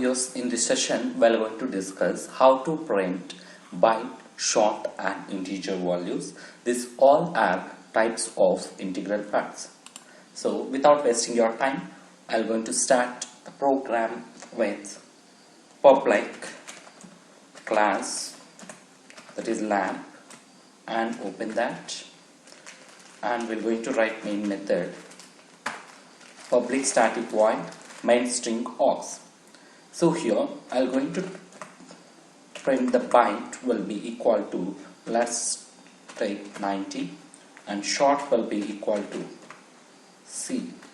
Yes, in this session we are going to discuss how to print byte, short and integer values. These all are types of integral parts. So without wasting your time, I am going to start the program with public class, that is lamp, and open that, and we're going to write main method public static void main string aux. So here I'm going to print the byte will be equal to, let's take 90, and short will be equal to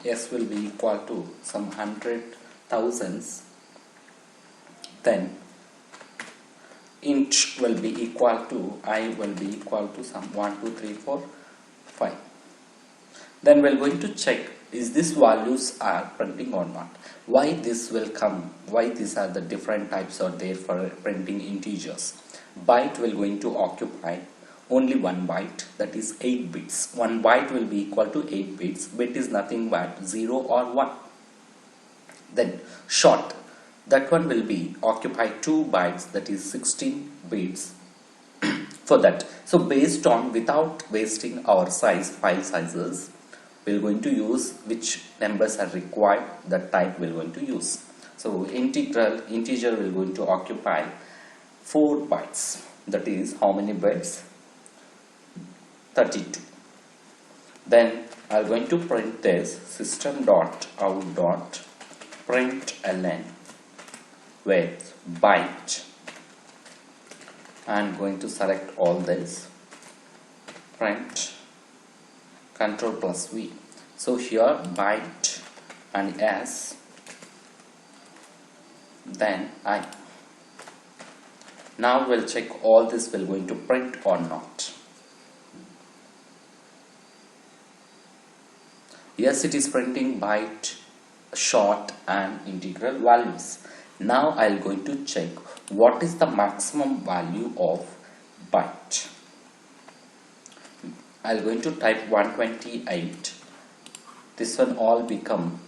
s will be equal to some 100,000s, then int will be equal to I will be equal to some 1 2 3 4 5. Then we're going to check is these values are printing or not, why this will come, why these are the different types are there for printing integers. Byte will going to occupy only one byte, that is 8 bits. One byte will be equal to 8 bits. Bit is nothing but 0 or 1. Then short, that one will be occupy 2 bytes, that is 16 bits for that. So based on, without wasting our file sizes, we're going to use which numbers are required, that type we're going to use. So integer will going to occupy 4 bytes, that is how many bits? 32. Then I'm going to print this system.out.println with byte, and going to select all this, print Control plus V. So here byte and s, then I. Now we'll check all this will going to print or not. Yes, it is printing byte, short and integral values. Now I'll going to check what is the maximum value of byte. I'm going to type 128. This one all become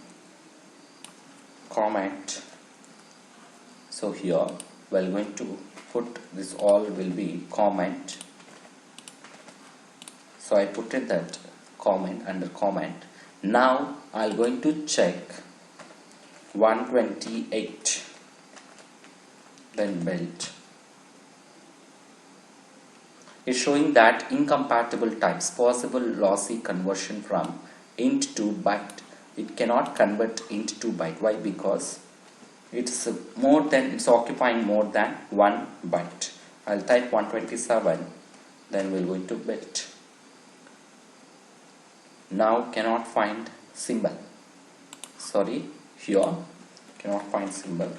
comment. So here we're going to put this all will be comment. So I put it that comment under comment. Now I'm going to check 128. Then build. Is showing that incompatible types, possible lossy conversion from int to byte. It cannot convert int to byte. Why? Because it's occupying more than 1 byte. I'll type 127, then we'll go into bit. Now cannot find symbol. Sorry, here cannot find symbol.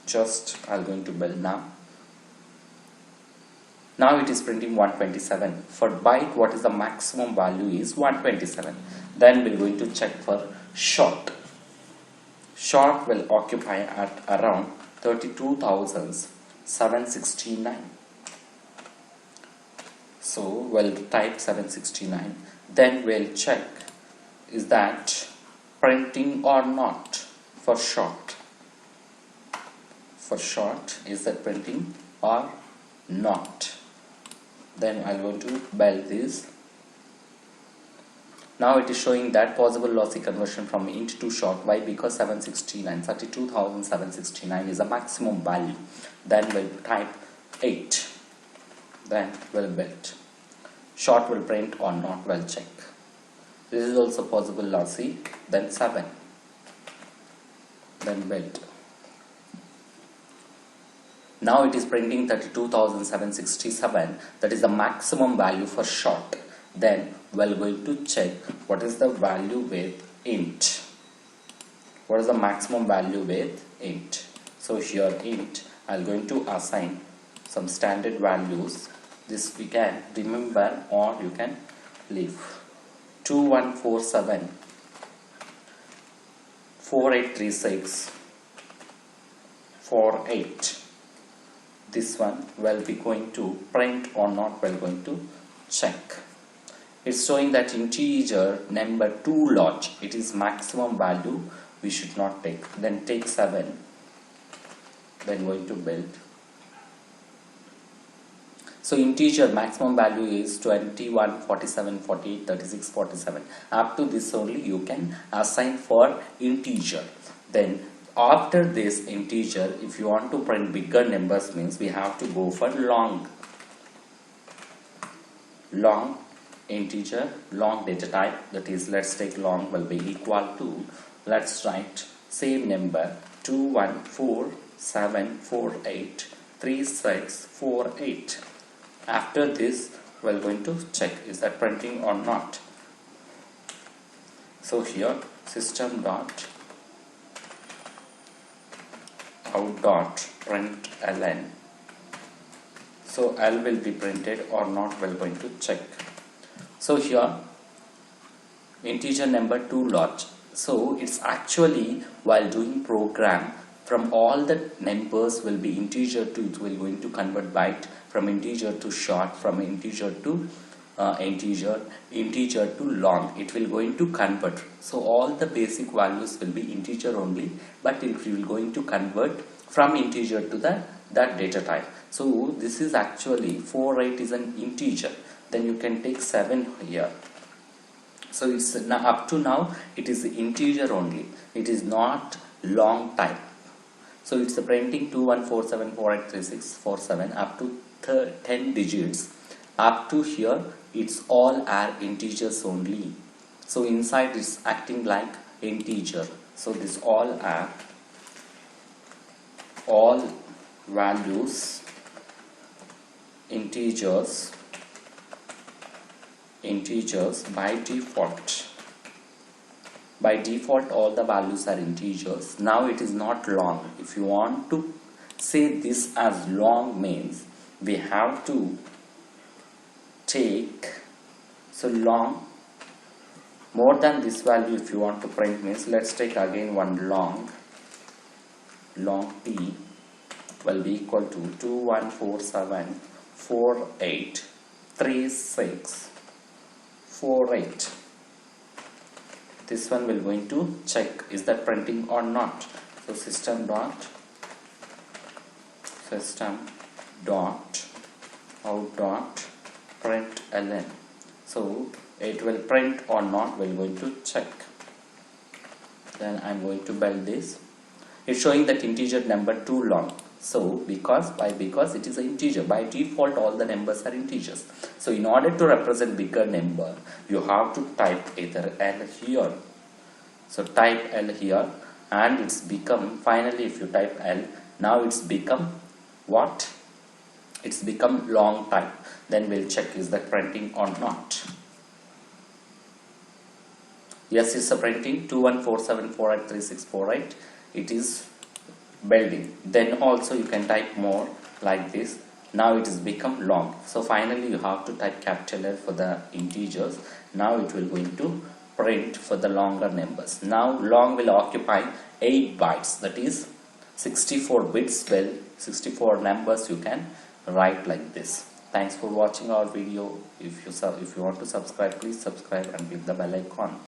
Just I'll going to build now. Now it is printing 127. For byte, what is the maximum value is 127. Then we're going to check for short. Short will occupy at around 32,769. So we'll type 769. Then we'll check is that printing or not for short. For short, is that printing or not? Then I'm going to build this. Now it is showing that possible lossy conversion from int to short. Why? Because 32,769 is a maximum value. Then we'll type 8. Then we'll build. Short will print or not, we'll check. This is also possible lossy. Then 7. Then build. Now it is printing 32,767, that is the maximum value for short. Then we're going to check what is the value with int. What is the maximum value with int? So here int, I'm going to assign some standard values. This we can remember or you can leave. 2147, 4836, 48. This one will be going to print or not, we're going to check. It's showing that integer number too large, it is maximum value, we should not take. Then take 7. then going to build. So integer maximum value is 21, 47, 48, 36, 47. Up to this only you can assign for integer. Then after this integer, if you want to print bigger numbers, means we have to go for long integer, long data type. That is, let's take long will be equal to, let's write same number 2147483648. After this we're going to check is that printing or not. So here system dot out dot println. So L will be printed or not, we're going to check. So here integer number 2 large. So it's actually while doing program, from all the numbers will be integer to, it will going to convert byte, from integer to short, from integer to integer to long, it will going to convert. So all the basic values will be integer only, but it will going to convert from integer to that data type. So this is actually 48 is an integer, then you can take 7 here. So it's now up to now it is integer only, it is not long type. So it's the printing 2147483647 up to 10 digits. Up to here it's all are integers only. So inside it's acting like integer. So this all are all values integers by default. By default all the values are integers. Now it is not long. If you want to say this as long, means we have to take, so long more than this value if you want to print, means let's take again one long t will be equal to 2147483648. This one will going to check is that printing or not. So system dot out dot println. So it will print or not, we're going to check. Then I'm going to build this. It's showing that integer number 2 long. So because it is an integer, by default all the numbers are integers. So in order to represent bigger number, you have to type either L here. So type L here, and it's become, finally if you type L, now it's become what? It's become long type. Then we'll check is that printing or not. Yes, it's a printing 2147483648. It is building. Then also you can type more like this. Now it has become long. So finally you have to type capital L for the integers. Now it will going to print for the longer numbers. Now long will occupy 8 bytes, that is 64 bits. Well, 64 numbers you can write like this. Thanks for watching our video. If you want to subscribe, please subscribe and click the bell icon.